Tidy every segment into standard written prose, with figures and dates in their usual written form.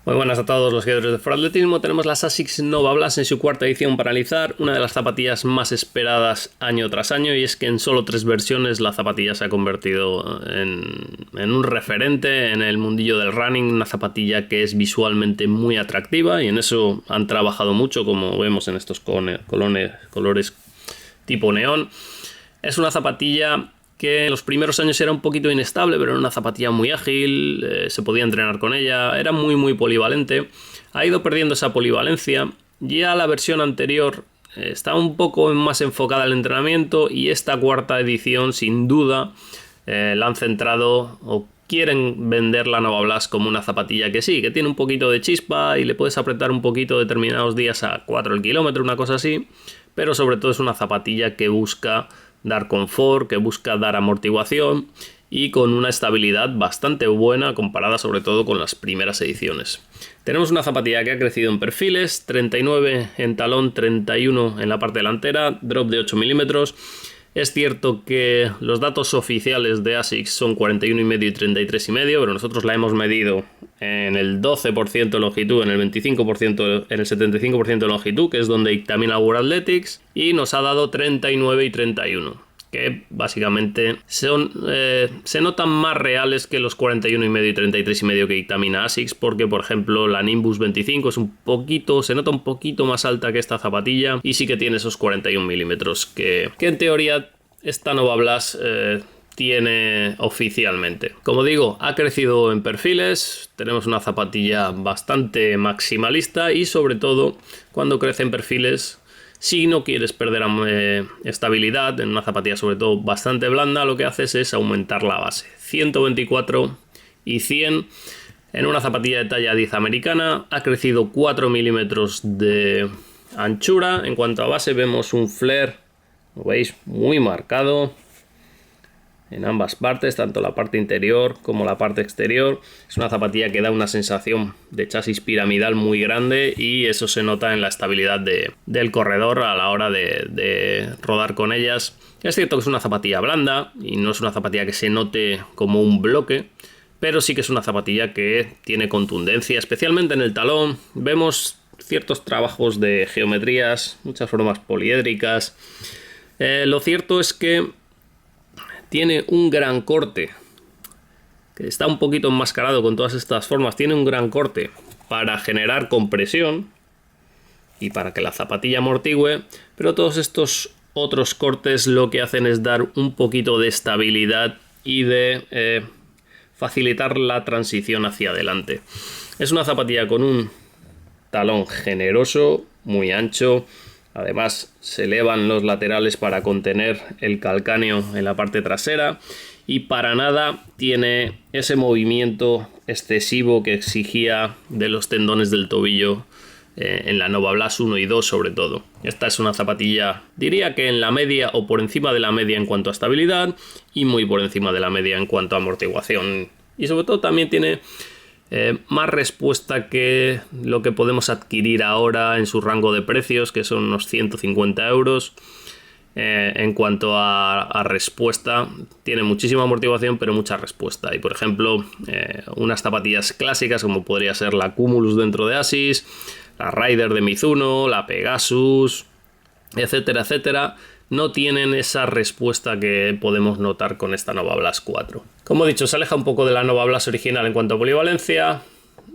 Muy buenas a todos los seguidores de Foratletismo. Tenemos las ASICS Nova Blast en su cuarta edición para analizar, una de las zapatillas más esperadas año tras año, y es que en solo 3 versiones la zapatilla se ha convertido en un referente en el mundillo del running, una zapatilla que es visualmente muy atractiva y en eso han trabajado mucho, como vemos en estos colores tipo neón. Es una zapatilla que en los primeros años era un poquito inestable, pero era una zapatilla muy ágil, se podía entrenar con ella, era muy polivalente. Ha ido perdiendo esa polivalencia. Ya la versión anterior está un poco más enfocada al entrenamiento, y esta cuarta edición sin duda la han centrado, o quieren vender la Nova Blast como una zapatilla que sí, que tiene un poquito de chispa y le puedes apretar un poquito determinados días a 4 el kilómetro, una cosa así, pero sobre todo es una zapatilla que busca dar confort, que busca dar amortiguación y con una estabilidad bastante buena comparada sobre todo con las primeras ediciones. Tenemos una zapatilla que ha crecido en perfiles, 39 en talón, 31 en la parte delantera, drop de 8 milímetros. Es cierto que los datos oficiales de ASICS son 41,5 y 33,5, pero nosotros la hemos medido en el 12% de longitud, en el 25%, en el 75% de longitud, que es donde dictamina World Athletics, y nos ha dado 39 y 31, que básicamente se notan más reales que los 41,5 y 33,5 que dictamina ASICS, porque por ejemplo la Nimbus 25 se nota un poquito más alta que esta zapatilla y sí que tiene esos 41 milímetros que en teoría esta Nova Blast tiene oficialmente. Como digo, ha crecido en perfiles, tenemos una zapatilla bastante maximalista y sobre todo cuando crece en perfiles, si no quieres perder estabilidad en una zapatilla sobre todo bastante blanda, lo que haces es aumentar la base. 124 y 100 en una zapatilla de talla 10 americana. Ha crecido 4 milímetros de anchura. En cuanto a base vemos un flare, lo veis, muy marcado en ambas partes, tanto la parte interior como la parte exterior. Es una zapatilla que da una sensación de chasis piramidal muy grande y eso se nota en la estabilidad del corredor a la hora de rodar con ellas. Es cierto que es una zapatilla blanda y no es una zapatilla que se note como un bloque, pero sí que es una zapatilla que tiene contundencia, especialmente en el talón. Vemos ciertos trabajos de geometrías, muchas formas poliédricas. Lo cierto es que tiene un gran corte, que está un poquito enmascarado con todas estas formas. Tiene un gran corte para generar compresión y para que la zapatilla amortigüe, pero todos estos otros cortes lo que hacen es dar un poquito de estabilidad y de facilitar la transición hacia adelante. Es una zapatilla con un talón generoso, muy ancho. Además se elevan los laterales para contener el calcáneo en la parte trasera y para nada tiene ese movimiento excesivo que exigía de los tendones del tobillo en la Nova Blast 1 y 2 sobre todo. Esta es una zapatilla, diría que en la media o por encima de la media en cuanto a estabilidad y muy por encima de la media en cuanto a amortiguación, y sobre todo también tiene más respuesta que lo que podemos adquirir ahora en su rango de precios, que son unos 150 euros. En cuanto a respuesta, tiene muchísima amortiguación pero mucha respuesta, y por ejemplo unas zapatillas clásicas como podría ser la Cumulus dentro de ASICS, la Rider de Mizuno, la Pegasus, etcétera, etcétera, no tienen esa respuesta que podemos notar con esta Nova Blast 4. Como he dicho, se aleja un poco de la Nova Blast original en cuanto a polivalencia.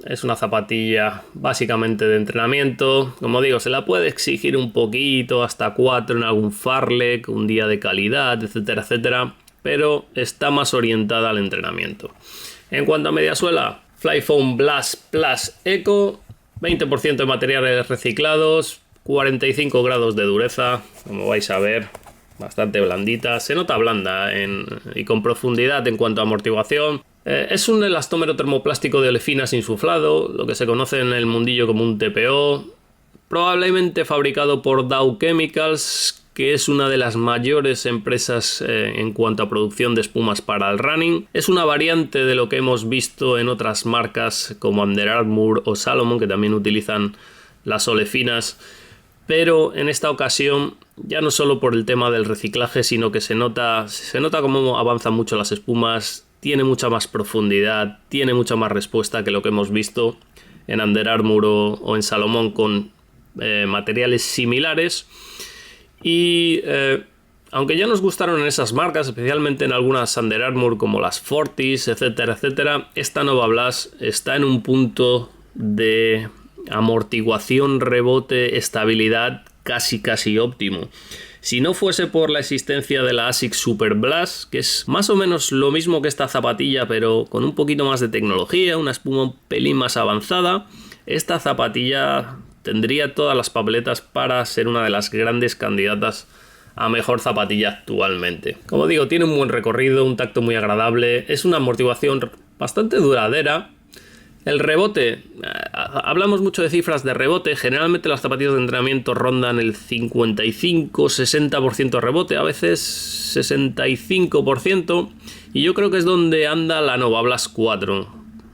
Es una zapatilla básicamente de entrenamiento. Como digo, se la puede exigir un poquito, hasta 4 en algún farlek, un día de calidad, etcétera, etcétera, pero está más orientada al entrenamiento. En cuanto a media suela, Flyfoam Blast Plus Eco, 20% de materiales reciclados, 45 grados de dureza, como vais a ver, bastante blandita. Se nota blanda y con profundidad en cuanto a amortiguación. Es un elastómero termoplástico de olefinas insuflado, lo que se conoce en el mundillo como un TPO, probablemente fabricado por Dow Chemicals, que es una de las mayores empresas en cuanto a producción de espumas para el running. Es una variante de lo que hemos visto en otras marcas como Under Armour o Salomon, que también utilizan las olefinas, pero en esta ocasión ya no solo por el tema del reciclaje, sino que se nota cómo avanzan mucho las espumas, tiene mucha más profundidad, tiene mucha más respuesta que lo que hemos visto en Under Armour o en Salomón con materiales similares. Y aunque ya nos gustaron en esas marcas, especialmente en algunas Under Armour como las Fortis, etcétera, etcétera, esta Nova Blast está en un punto de amortiguación, rebote, estabilidad casi óptimo. Si no fuese por la existencia de la ASICS Super Blast, que es más o menos lo mismo que esta zapatilla, pero con un poquito más de tecnología, una espuma un pelín más avanzada, esta zapatilla tendría todas las papeletas para ser una de las grandes candidatas a mejor zapatilla actualmente. Como digo, tiene un buen recorrido, un tacto muy agradable, es una amortiguación bastante duradera. El rebote, hablamos mucho de cifras de rebote, generalmente las zapatillas de entrenamiento rondan el 55-60% de rebote, a veces 65%, y yo creo que es donde anda la Nova Blast 4.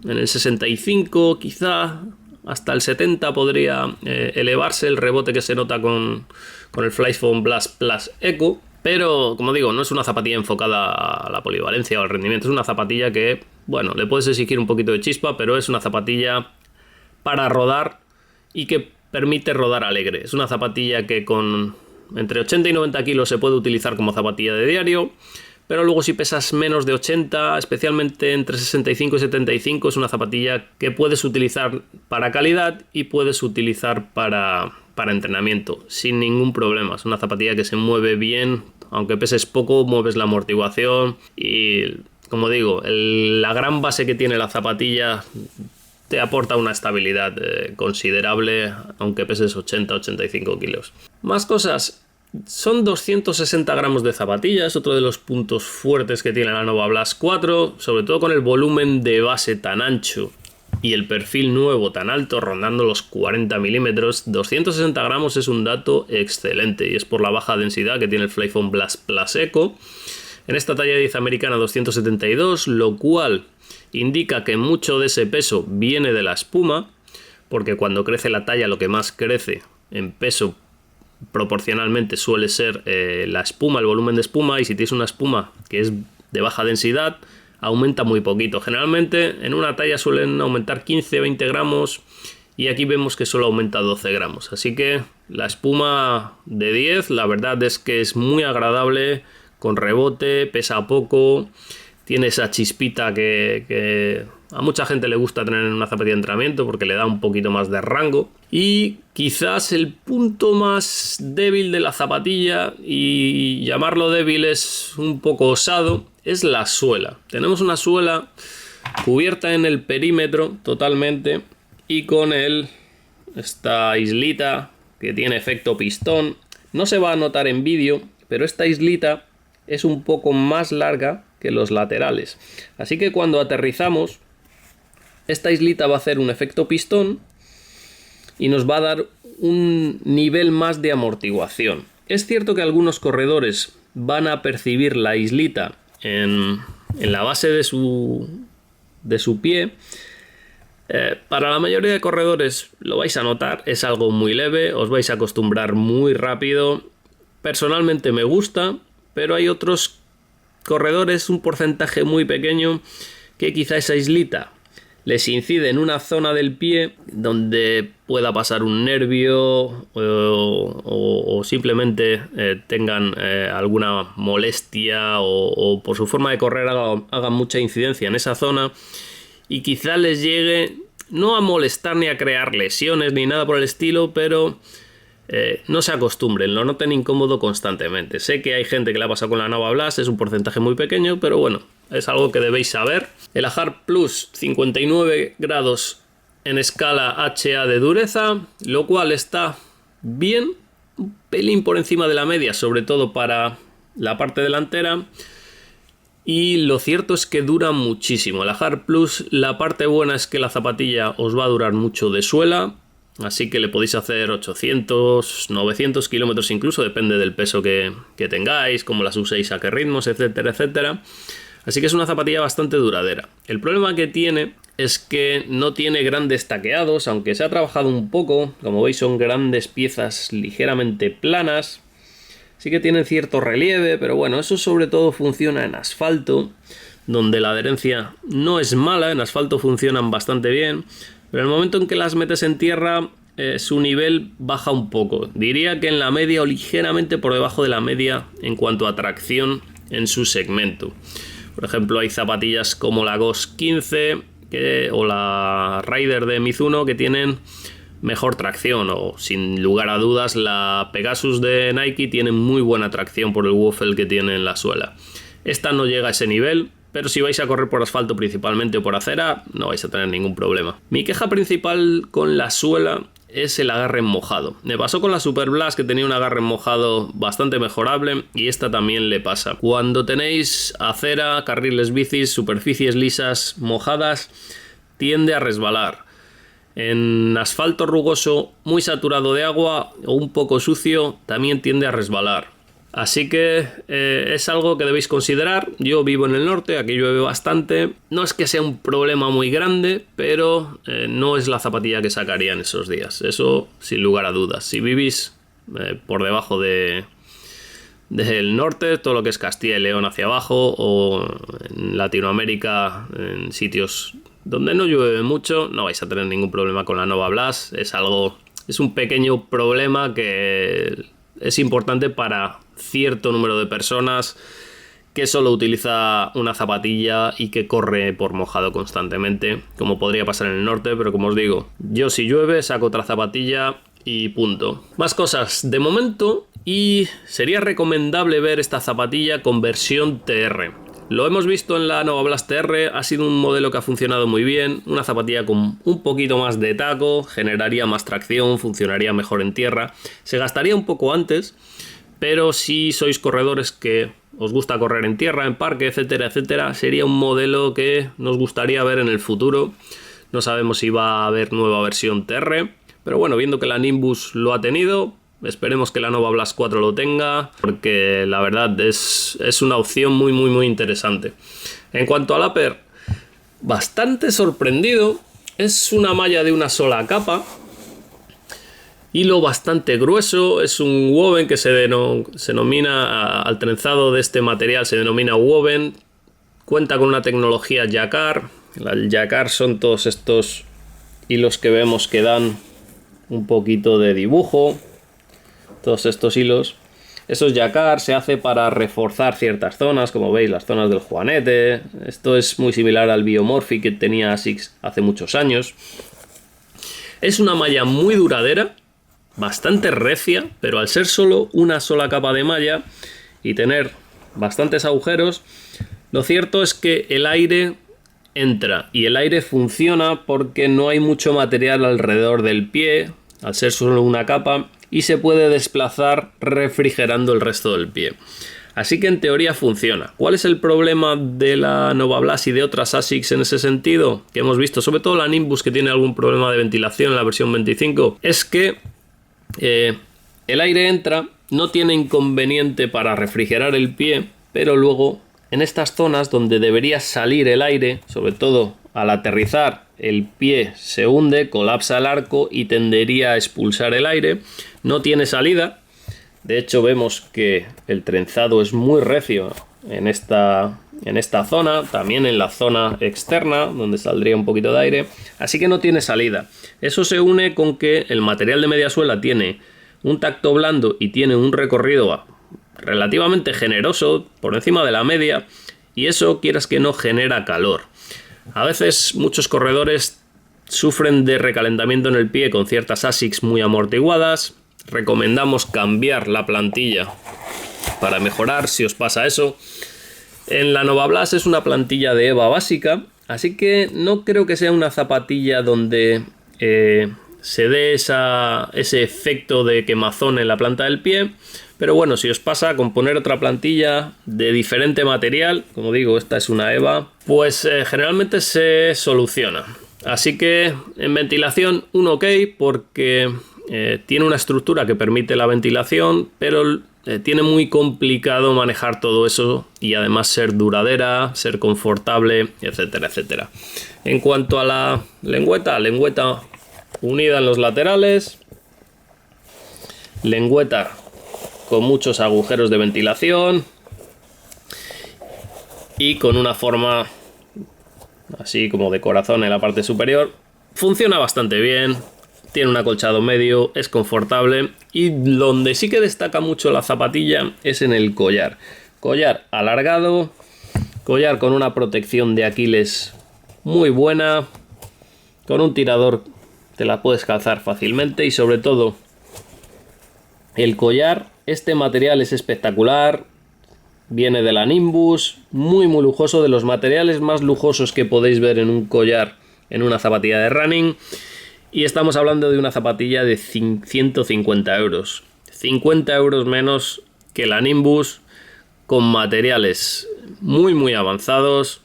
En el 65, quizá hasta el 70 podría elevarse el rebote que se nota con el Flyphone Blast Plus Eco. Pero, como digo, no es una zapatilla enfocada a la polivalencia o al rendimiento. Es una zapatilla que, bueno, le puedes exigir un poquito de chispa, pero es una zapatilla para rodar y que permite rodar alegre. Es una zapatilla que con entre 80 y 90 kilos se puede utilizar como zapatilla de diario, pero luego si pesas menos de 80, especialmente entre 65 y 75, es una zapatilla que puedes utilizar para calidad y puedes utilizar para entrenamiento sin ningún problema. Es una zapatilla que se mueve bien, aunque peses poco, mueves la amortiguación y, como digo, la gran base que tiene la zapatilla te aporta una estabilidad considerable, aunque peses 80-85 kilos. Más cosas. Son 260 gramos de zapatilla, es otro de los puntos fuertes que tiene la Nova Blast 4, sobre todo con el volumen de base tan ancho y el perfil nuevo tan alto, rondando los 40 milímetros. 260 gramos es un dato excelente y es por la baja densidad que tiene el Flyphone Blast Plus Eco. En esta talla 10 americana 272, lo cual indica que mucho de ese peso viene de la espuma, porque cuando crece la talla lo que más crece en peso proporcionalmente suele ser la espuma, el volumen de espuma, y si tienes una espuma que es de baja densidad aumenta muy poquito. Generalmente en una talla suelen aumentar 15-20 gramos y aquí vemos que solo aumenta 12 gramos, así que la espuma de 10 la verdad es que es muy agradable, con rebote, pesa poco, tiene esa chispita que a mucha gente le gusta tener en una zapatilla de entrenamiento porque le da un poquito más de rango. Y quizás el punto más débil de la zapatilla, y llamarlo débil es un poco osado, es la suela. Tenemos una suela cubierta en el perímetro totalmente y con esta islita que tiene efecto pistón. No se va a notar en vídeo, pero esta islita es un poco más larga que los laterales. Así que cuando aterrizamos, esta islita va a hacer un efecto pistón y nos va a dar un nivel más de amortiguación. Es cierto que algunos corredores van a percibir la islita en la base de su pie. Para la mayoría de corredores lo vais a notar, es algo muy leve, os vais a acostumbrar muy rápido. Personalmente me gusta, pero hay otros corredores, un porcentaje muy pequeño, que quizá esa islita les incide en una zona del pie donde pueda pasar un nervio o simplemente tengan alguna molestia o por su forma de correr hagan mucha incidencia en esa zona y quizá les llegue no a molestar ni a crear lesiones ni nada por el estilo, pero no se acostumbren, lo noten incómodo constantemente. Sé que hay gente que le ha pasado con la Nova Blast, es un porcentaje muy pequeño, pero bueno, es algo que debéis saber. El Ajar Plus 59 grados en escala HA de dureza, lo cual está bien, un pelín por encima de la media, sobre todo para la parte delantera. Y lo cierto es que dura muchísimo. El Ajar Plus, la parte buena es que la zapatilla os va a durar mucho de suela, así que le podéis hacer 800, 900 kilómetros incluso, depende del peso que tengáis, cómo las uséis, a qué ritmos, etcétera, etcétera. Así que es una zapatilla bastante duradera. El problema que tiene es que no tiene grandes taqueados, aunque se ha trabajado un poco. Como veis son grandes piezas ligeramente planas. Sí que tienen cierto relieve, pero bueno, eso sobre todo funciona en asfalto, donde la adherencia no es mala, en asfalto funcionan bastante bien, Pero en el momento en que las metes en tierra, su nivel baja un poco. Diría que en la media o ligeramente por debajo de la media en cuanto a tracción en su segmento. Por ejemplo, hay zapatillas como la Ghost 15 o la Rider de Mizuno que tienen mejor tracción, o sin lugar a dudas la Pegasus de Nike tiene muy buena tracción por el waffle que tiene en la suela. Esta no llega a ese nivel, pero si vais a correr por asfalto principalmente o por acera, no vais a tener ningún problema. Mi queja principal con la suela es el agarre mojado. Me pasó con la Super Blast, que tenía un agarre mojado bastante mejorable, y esta también le pasa. Cuando tenéis acera, carriles bicis, superficies lisas mojadas, tiende a resbalar. En asfalto rugoso muy saturado de agua o un poco sucio también tiende a resbalar. Así que es algo que debéis considerar. Yo vivo en el norte, aquí llueve bastante. No es que sea un problema muy grande, pero no es la zapatilla que sacaría en esos días. Eso sin lugar a dudas. Si vivís por debajo del norte, todo lo que es Castilla y León hacia abajo, o en Latinoamérica, en sitios donde no llueve mucho, no vais a tener ningún problema con la Nova Blast. Es un pequeño problema que es importante para cierto número de personas que solo utiliza una zapatilla y que corre por mojado constantemente, como podría pasar en el norte, pero como os digo, yo si llueve saco otra zapatilla y punto. Más cosas de momento, y sería recomendable ver esta zapatilla con versión TR. Lo hemos visto en la Nova Blast TR, ha sido un modelo que ha funcionado muy bien, una zapatilla con un poquito más de taco, generaría más tracción, funcionaría mejor en tierra, se gastaría un poco antes, pero si sois corredores que os gusta correr en tierra, en parque, etcétera, etcétera, sería un modelo que nos gustaría ver en el futuro. No sabemos si va a haber nueva versión TR, pero bueno, viendo que la Nimbus lo ha tenido, esperemos que la Nova Blast 4 lo tenga, porque la verdad es una opción muy interesante. En cuanto al upper, bastante sorprendido. Es una malla de una sola capa, hilo bastante grueso, es un woven que se denomina, al trenzado de este material se denomina woven. Cuenta con una tecnología jacquard. El jacquard son todos estos hilos que vemos que dan un poquito de dibujo. Todos estos hilos, esos jacquard se hace para reforzar ciertas zonas, como veis, las zonas del juanete. Esto es muy similar al Biomorphic que tenía ASICS hace muchos años. Es una malla muy duradera, bastante recia, pero al ser solo una sola capa de malla y tener bastantes agujeros, lo cierto es que el aire entra y el aire funciona porque no hay mucho material alrededor del pie, al ser solo una capa, y se puede desplazar refrigerando el resto del pie. Así que en teoría funciona. ¿Cuál es el problema de la Nova Blast y de otras ASICS en ese sentido? Que hemos visto, sobre todo la Nimbus, que tiene algún problema de ventilación en la versión 25, es que el aire entra, no tiene inconveniente para refrigerar el pie, pero luego en estas zonas donde debería salir el aire, sobre todo al aterrizar, el pie se hunde, colapsa el arco y tendería a expulsar el aire. No tiene salida. De hecho, vemos que el trenzado es muy recio en esta zona, también en la zona externa, donde saldría un poquito de aire. Así que no tiene salida. Eso se une con que el material de media suela tiene un tacto blando y tiene un recorrido relativamente generoso, por encima de la media, y eso, quieras que no, genera calor. A veces muchos corredores sufren de recalentamiento en el pie con ciertas ASICS muy amortiguadas. Recomendamos cambiar la plantilla para mejorar si os pasa eso. En la Nova Blast es una plantilla de EVA básica, así que no creo que sea una zapatilla donde se dé ese efecto de quemazón en la planta del pie. Pero bueno, si os pasa con poner otra plantilla de diferente material, como digo, esta es una EVA, pues generalmente se soluciona. Así que en ventilación un ok, porque tiene una estructura que permite la ventilación, pero tiene muy complicado manejar todo eso y además ser duradera, ser confortable, etcétera, etcétera. En cuanto a la lengüeta unida en los laterales, lengüeta con muchos agujeros de ventilación y con una forma así como de corazón en la parte superior. Funciona bastante bien, tiene un acolchado medio, es confortable, y donde sí que destaca mucho la zapatilla es en el collar. Collar alargado, collar con una protección de Aquiles muy buena, con un tirador te la puedes calzar fácilmente, y sobre todo el collar, este material es espectacular, viene de la Nimbus, muy lujoso, de los materiales más lujosos que podéis ver en un collar, en una zapatilla de running, y estamos hablando de una zapatilla de 150 euros, 50 euros menos que la Nimbus, con materiales muy avanzados,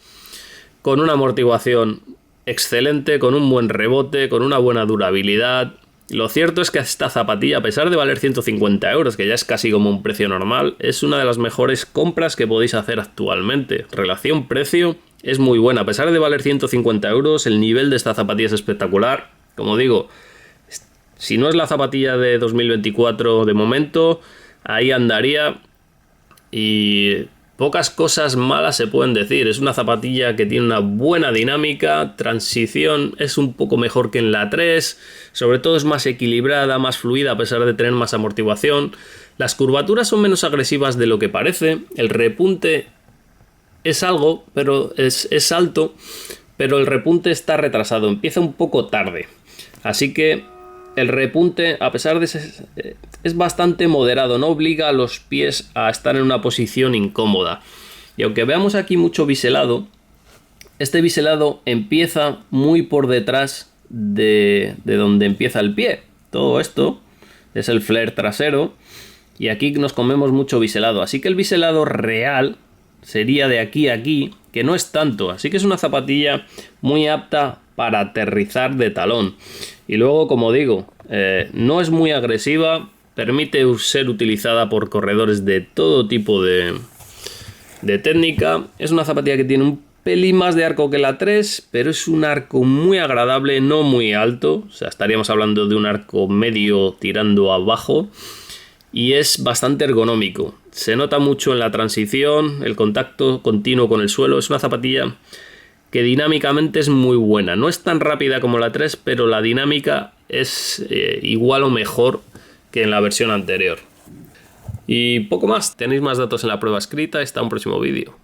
con una amortiguación excelente, con un buen rebote, con una buena durabilidad. Lo cierto es que esta zapatilla, a pesar de valer 150 euros, que ya es casi como un precio normal, es una de las mejores compras que podéis hacer actualmente. Relación precio es muy buena. A pesar de valer 150 euros, el nivel de esta zapatilla es espectacular. Como digo, si no es la zapatilla de 2024 de momento, ahí andaría, y pocas cosas malas se pueden decir. Es una zapatilla que tiene una buena dinámica, transición es un poco mejor que en la 3, sobre todo es más equilibrada, más fluida a pesar de tener más amortiguación. Las curvaturas son menos agresivas de lo que parece, el repunte es algo, pero es alto, pero el repunte está retrasado, empieza un poco tarde. Así que el repunte, a pesar de ser, es bastante moderado, no obliga a los pies a estar en una posición incómoda. Y aunque veamos aquí mucho biselado, este biselado empieza muy por detrás de donde empieza el pie. Todo esto es el flare trasero, y aquí nos comemos mucho biselado. Así que el biselado real sería de aquí a aquí, que no es tanto. Así que es una zapatilla muy apta para aterrizar de talón. Y luego, como digo, no es muy agresiva, permite ser utilizada por corredores de todo tipo de técnica. Es una zapatilla que tiene un pelín más de arco que la 3, pero es un arco muy agradable, no muy alto. O sea, estaríamos hablando de un arco medio tirando abajo, y es bastante ergonómico. Se nota mucho en la transición, el contacto continuo con el suelo. Es una zapatilla que dinámicamente es muy buena. No es tan rápida como la 3, pero la dinámica es igual o mejor que en la versión anterior. Y poco más. Tenéis más datos en la prueba escrita. Hasta un próximo vídeo.